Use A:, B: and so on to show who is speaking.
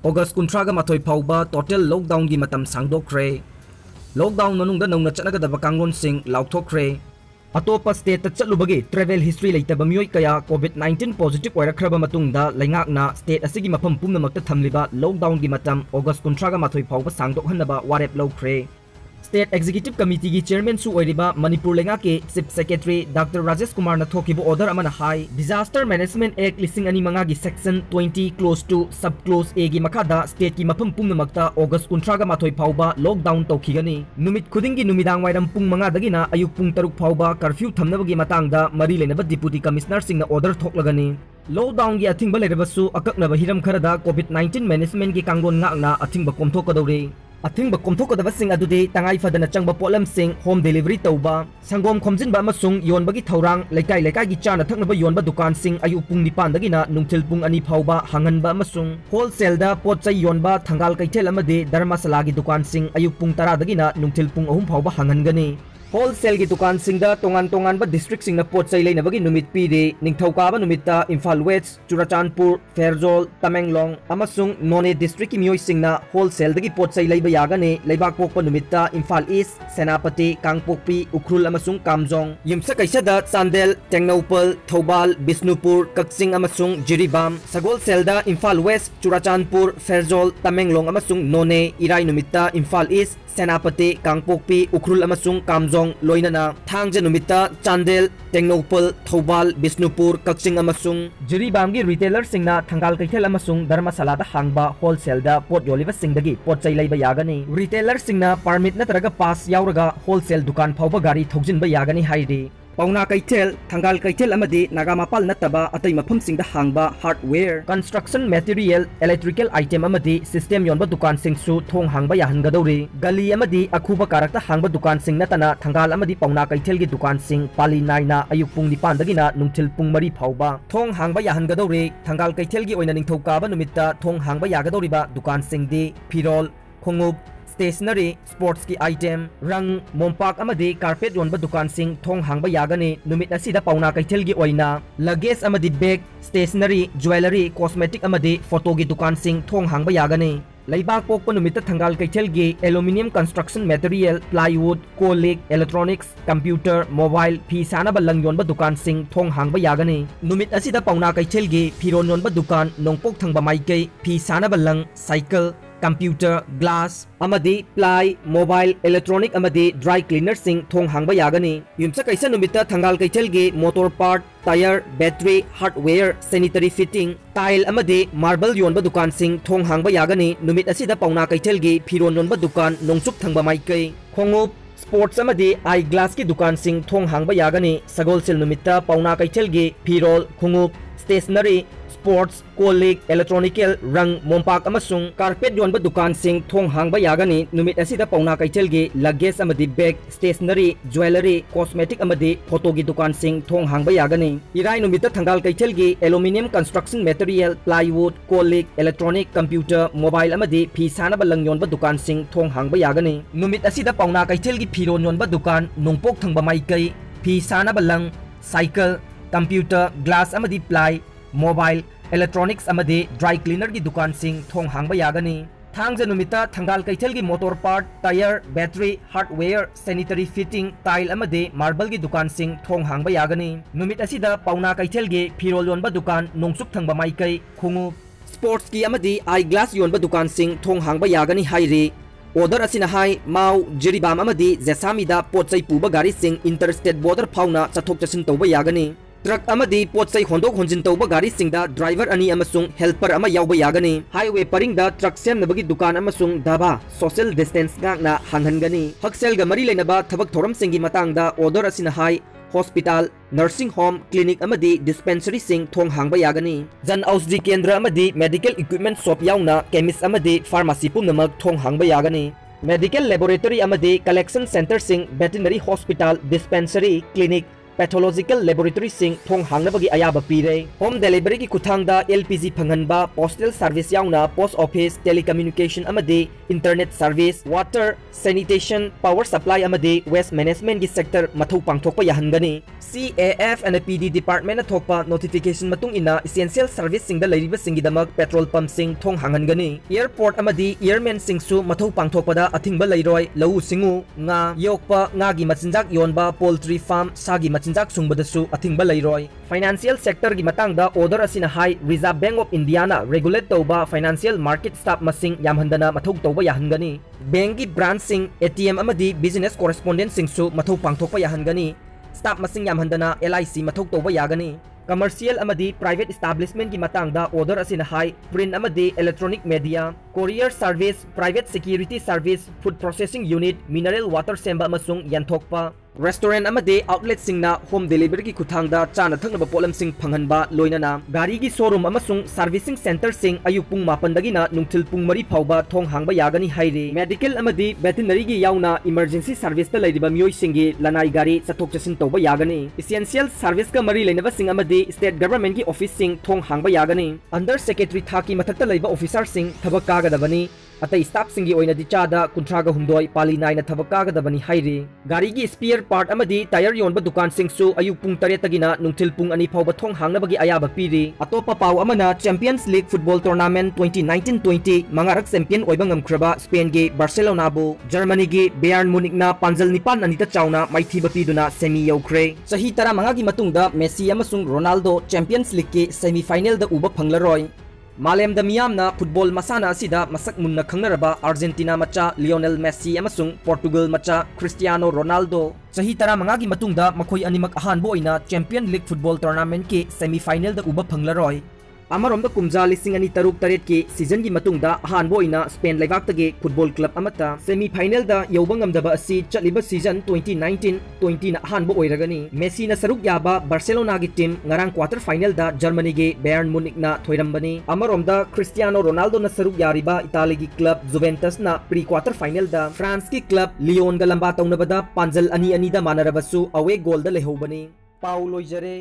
A: August 13 fauba total lockdown gi matam sangdokre. Lockdown manungda nongna chanagadaba kanglon sing lauthokre. Atopa state chalubagi travel history leitaba mioi kaya COVID-19 positive oirakraba matungda laingakna state asigi mafam pumnamakta thamliba lockdown gi matam August 13 fauba sangdokhanaba warep lawkre. State Executive Committee की Chairman सु ओइरिबा मणिपुर लेंगा के Chief Secretary Dr. Rajesh Kumar na thokibu order amana hai Disaster Management Act lising ani manga gi section 20 close to sub close A gi makada state ki mafam pumnamakta August 13 fauba lockdown tawkhigani numit khuding gi numidang wairam pung manga dagina ayuk pung 3 fauba curfew thamnabagi matangda mari lenaba Deputy Commissioner singna order thoklagani Lockdown gi athingba lerebasu akaknaba hiram kharada COVID-19 management gi kangon ngakna athingba komthokadore Athing ba komthokadaba sing adude tangai fadana changba polam sing home delivery tauba sangom khomjinba amasung yonbagi thaurang laikai laikai gi chana thaknaba yonba dukan sing ayu pung 9 dagina nungthil pung 2 phauba hanganba amasung wholesale da potchai yonba thangal kaithel amade dharmasala gi dukan sing ayu pung 10 dagina nungthil pung 3 phauba hangangani Wholesale की दुकान सिंगदा तोंगान बा district सिंगना pot चै लेनबगी नुमित पीदे निंगथौकाबा नुमित्ता Imphal waste Churachandpur फेरजोल Tamenglong अमसुंग नोने district की मियोय सिंगना wholesale दगी pot चै लेबा यागने लेबाक पोकपा नुमित्ता Imphal east सेनापति Kangpokpi Ukhrul अमसुंग Kamjong यमसा कैसादा Chandel टेंगनौपल Thoubal Bishnupur Kakching अमसुंग Jiribam Sagol सेलदा Imphal waste Churachandpur फेरजोल Tamenglong अमसुंग नोने इराय नुमित्ता Imphal east सेनापति कांगपोकपी उखरुल अमसुंग कामजोंग लोइनना थांगजे नुमित्ता चांदेल टेंगनौपल थौबाल बिष्णुपुर कक्सिंग अमसुंग जिरीबाम की रिटेलर सिंगना थंगाल कैथेल अमसुंग धर्मशालादा हांगबा होलसेल दा पोट योलिबा सिंगदगी पोट चै लैबा यागनी रिटेलर सिंगना परमिट नतरगा पास यावरगा होलसेल दुकान फावबा गाड़ी थौजिनबा यागनी हाइदि Pauna Kaitel, Tangal Kaitel Amadi, Nagamapal Nataba, Atay Mapum Sing the Hangba, Hardware, Construction Material, Electrical Item Amadi, System Yonba Dukan Sing Su, Thong Hangba Yahangadori, Gali Amadi, Akuba Karakta Hangba Dukan Sing Natana, Tangal Amadi Pauna Kaitel Gi Dukan Sing, Pali Naina, Ayupung Di Pandagina, Nungtil Pung Mari Pauba, Thong Hangba Yahangadori, Tangal Kaitel Gi Oinaning Tokaba Numita, Thong Hangba Yagadoriba, Dukan Sing Di, Pirol, Kongub, Stationery, sports की item, रंग, मोमपाक अमदी carpet योनबा दुकान सिंग थोंग हांगबा यागने नुमित असिदा पाउना कैथेल की ओइना luggage अमदी bag, stationery, jewelry, cosmetic अमदी फोटो की दुकान सिंग थोंग हांगबा यागने लैबाक पोकपा नुमित थंगाल कैथेल की एल्यूमिनियम कंस्ट्रक्शन मटेरियल प्लाईवुड कोलिक इलेक्ट्रॉनिक्स कंप्यूटर मोबाइल फी सानबा लंग योनबा दुकान सिंग थोंग हांगबा यागने नुमित असिदा पाउना कैथेल की फिरोन योनबा दुकान नोंगपोक थंगबा माइकै फी सानबा लंग साइकिल कंप्यूटर ग्लास अमदी प्लाई मोबाइल इलेक्ट्रॉनिक अमदी ड्राई क्लीनर सिंग थोंग हांगबा यागनी युमसा कैसा नुमिता थंगाल कैथेल गे motor part tyre battery hardware sanitary fitting tile अमदी मार्बल योनबा दुकान सिंग थोंग हांगबा यागनी नुमित असिदा पाउना कैथेल गे फिरोन योनबा दुकान नोंगचुक थंगबा माइकै खोंगुप स्पोर्ट्स अमदी आई ग्लास की दुकान सिंग थोंग हांगबा यागनी सगोल सेल नुमिता पाउना कैथेल गे फिरोल खोंगुप स्टेशनरी स्पोर्ट्स कोलिक इलेक्ट्रॉनिकल रंग मोमपाक अमसुंग कारपेट योनबा दुकान सिंग थोंग हांगबा यागनी नुमित असिदा पाउना कैथेल गे लगेज अमदी बैग स्टेशनरी ज्वेलरी कॉस्मेटिक अमदी फोटो की दुकान सिंग थोंग हांगबा यागनी इराय नुमित थंगाल कैथेल गे एल्यूमिनियम कंस्ट्रक्शन मटेरियल प्लाईवुड कोलिक इलेक्ट्रॉनिक कंप्यूटर मोबाइल अमदी फी सानबा लंग योनबा दुकान सिंग थोंग हांगबा यागनी नुमित असिदा पाउना कैथेल गी फिरोन योनबा दुकान नोंगपोक थंगबा माइकै फी सानबा लंग साइकिल कंप्यूटर ग्लास अमदी प्लाई मोबाइल इलेक्ट्रॉनिक्स अमदी ड्राई क्लीनर की दुकान सिंग थोंग हांगबा यागनी थांगजे नुमिता थंगाल कैथेल की motor part tyre battery hardware sanitary fitting tile अमदी मार्बल की दुकान सिंग थोंग हांगबा यागनी नुमित असिदा पाउना कैथेल गे फिरोल योनबा दुकान नोंगसुक थंगबा माइकै खुंगु स्पोर्ट्स की अमदी आई ग्लास योनबा दुकान सिंग थोंग हांगबा यागनी हाइरे ऑर्डर असिना हाई माउ जिरीबाम अमदी जेसामीदा पोचै पुबा गाड़ी सिंग इंटरस्टेट बॉर्डर फाउना चथोक चसिन तौबा यागनी ट्रक अमदी पोचै होंदोक होंजिन तौबा गाड़ी सिंगदा ड्राइवर अनि अमसुंग हेल्पर अमा यावबा यागनी हाईवे परिंगदा ट्रक सेमनबगी दुकान अमसुंग धाबा सोशल डिस्टेंस गांगना हानहनगनी हक्सेल ग मरी लेनबा थबक थोरम सिंगी मतंगदा ऑर्डर असिना हाई हॉस्पिटल नर्सिंग होम क्लिनिक अमदी डिस्पेंसरी सिंग थोंग हांगबा यागनी जन औषधि केंद्र अमदी मेडिकल इक्विपमेंट शॉप यावना केमिस्ट अमदी फार्मेसी पुनमक थोंग हांगबा यागनी मेडिकल लैबोरेटरी अमदी कलेक्शन सेंटर सिंग veterinary hospital dispensary clinic pathological laboratory सिंह थोंग हांगनबगी अयाबा पीरे होम डिलीवरी की खुथांगदा LPG फंगनबा पोस्टल सर्विस याउना पोस्ट ऑफिस टेलीकम्युनिकेशन अमदे internet service water sanitation power supply अमदे वेस्ट मैनेजमेंट की सेक्टर मथौ पांगथोकपा याहनगनी CAF and PD डिपार्टमेंट थोकपा नोटिफिकेशन मतुंग इना एसेंशियल सर्विस सिंगदा लैरिबा सिंगिदमक पेट्रोल पंप सिंग थोंग हांगनगनी एयरपोर्ट अमदि एयरमैन सिंगसु मथौ पांगथोकपदा अथिंगबा लैरोय लौ सिंगु nga योकपा ngaगी मचिंजाक योनबा पोल्ट्री फार्म सागी मचिंजाक सुंगबदसु अथिंगबा लैरोय फाइनेंशियल सेक्टर की मतंगदा ऑर्डर असिना हाई रिजर्व बैंक ऑफ इंडिया ना रेगुलेट तौबा फाइनेंशियल मार्केट स्टाफ मसिंग यामहंदना मथौ तौबा याहनगनी बैंक की ब्रांच सिंग ATM अमदि बिजनेस कोरेस्पोंडेंट सिंगसु मथौ पांगथोकपा याहनगनी स्टाफ मसिंग यामहंदना LIC मथौ तौबा यागनी कमर्शियल अमदी प्राइवेट एस्टैब्लिशमेंट की मतंगदा ऑर्डर असिना हाई प्रिंट अमदी electronic media courier service private security service food processing unit mineral water सेंबा अमसुंग यंथोकपा रेस्टोरेंट अमदे आउटलेट सिंगना होम डिलीवरी की खुथांगदा चाना थंगनबा पोलम सिंग फंगनबा लोइनना गाड़ी की शोरूम अमसुंग सर्विसिंग सेंटर सिंग अयुक पुंग मापनदगिना नुंगथिल पुंग मरी फावबा थोंग हांगबा यागनी हाइरे मेडिकल अमदी वेटरनरी की याउना इमरजेंसी सर्विस ता लैरिबा मियोय सिंगी लनाई गाड़ी चथोक चसिन तौबा यागनी एसेंशियल सर्विस का मरी लेनबा सिंग अमदी स्टेट गवर्नमेंट की ऑफिस सिंग थोंग हांगबा यागनी अंडर सेक्रेटरी थाकी मथकता लैबा ऑफिसर सिंग थबक कागदबनी अतई स्टाफ सिंगी ओइना दिचादा कुंथ्रागा हुमदोय पाली नाइना थबक कागदबनी हाइरे गाड़ी की स्पेयर पार्ट अमदी टायर योनबा दुकान सिंगसु अयुक पुंग 8 तगिना नुंगथिल पुंग 2 फावबा थोंग हांगनबगी अयाबा पीरी अतोपा पाव अमना चैंपियंस लीग फुटबॉल टूर्नामेंट 2019-20 मंगारक चैंपियन ओइबा ngamkraba स्पेन के बार्सिलोना बु जर्मनी के बायर्न म्यूनिक ना पांजल निपान अनिता चाउना माइथीबा पीदुना सेमी यौख्रे सही 15 की मतुंगदा मेसी अमसुंग रोनाल्डो चैंपियंस लीग के सेमीफाइनल दा उबा फंगलरोय मालेम दमियामना फुटबॉल मसाना असिदा मसक मुन्ना खंगनरबा अर्जेंटीना मचा लियोनेल मेसी अमसुंग पोर्तुगल मचा क्रिस्टियानो रोनाल्डो सही 15 की मतुंगदा मखोय अनिमक अहानबो ओइना चैंपियन लीग फुटबॉल टूर्नामेंट के सेमीफाइनल दा उबा फंगलरोय अमरोंदा कुमजा लिसिंग अनि तरुक तरेट के सीजन की मतुंगदा अहानबो ओइना स्पेन लेबाक्तगे फुटबॉल क्लब अमता सेमीफाइनल दा यौबंगमदबा असि चलिबा सीजन 2019-20 ना अहानबो ओइरगनी मेसी ना सरुक याबा बार्सिलोना की टीम ngarang क्वार्टर फाइनल दा जर्मनी के बायर्न म्यूनिक ना थोइरंबनी अमरोंदा क्रिस्टियानो रोनाल्डो ना सरुक यारिबा इटाली की क्लब जुवेंटस ना प्री क्वार्टर फाइनल दा फ्रांस की क्लब लियोन गा लंबा तौनबदा पांजल अनि अनि दा मानरबसु अवे गोल दा लेहौबनी पाउ लोइजरे।